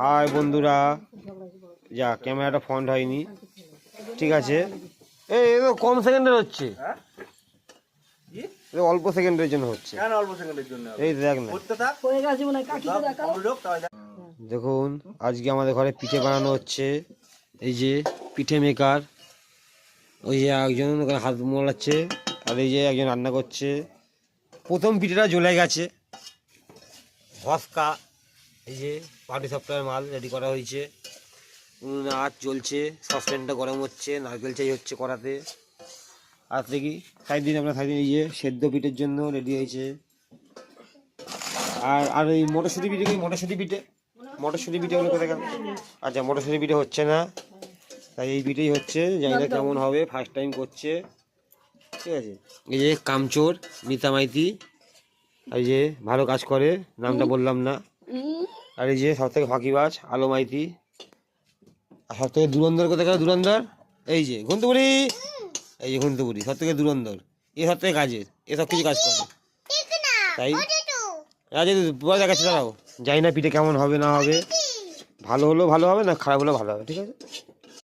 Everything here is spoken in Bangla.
হাই বন্ধুরা, যা ক্যামেরাটা ফন্ট হয়নি, ঠিক আছে। এই তো কম সেকেন্ডের হচ্ছে, অল্প সেকেন্ডের জন্য হচ্ছে। এই দেখ না, দেখুন আজকে আমাদের ঘরে পিঠে বানানো হচ্ছে। এই যে পিঠে মেকার, ওই যে একজন ওখানে হাত মোলাচ্ছে, আর এই যে একজন রান্না করছে। প্রথম পিঠেটা জ্বলে গেছে, ভস্কা। এই যে পার্টি সফটওয়্যার মাল রেডি করা হয়েছে, উনুনে আঁচ জ্বলছে, সসপ্যানটা গরম হচ্ছে, নারকেল চাই হচ্ছে কড়াতে। আর দেখি সাইড দিন আপনার সাইড দিন, এই যে সেদ্ধ পিঠের জন্য রেডি হয়েছে। আর এই মটরশুঁটি পিঠে, মটরশুঁটি পিঠেগুলো কোথায় গেল? আচ্ছা, মটরশুঁটি পিঠে হচ্ছে না, তাই এই পিঠেই হচ্ছে। জানি না কেমন হবে, ফার্স্ট টাইম করছে, ঠিক আছে। এই যে কামচোর মিতা মাইতি, এই যে ভালো কাজ করে, নামটা বললাম না। আর এই যে সব থেকে ফাঁকিবাজ আলো মাইতি। আর সব থেকে দুরন্দর কোথায় গেল? দুরন্দর এই যে ঘুন্তপুরি, এই যে ঘুন্তপুরি সব থেকে দুরন্দর, এ সব থেকে কাজের, এ সব কিছু কাজ করে। তাই আজ পরে দেখাচ্ছি, দাঁড়াও। জানি না পিঠে কেমন হবে না হবে, ভালো হলেও ভালো হবে, না খারাপ হলেও ভালো হবে, ঠিক আছে।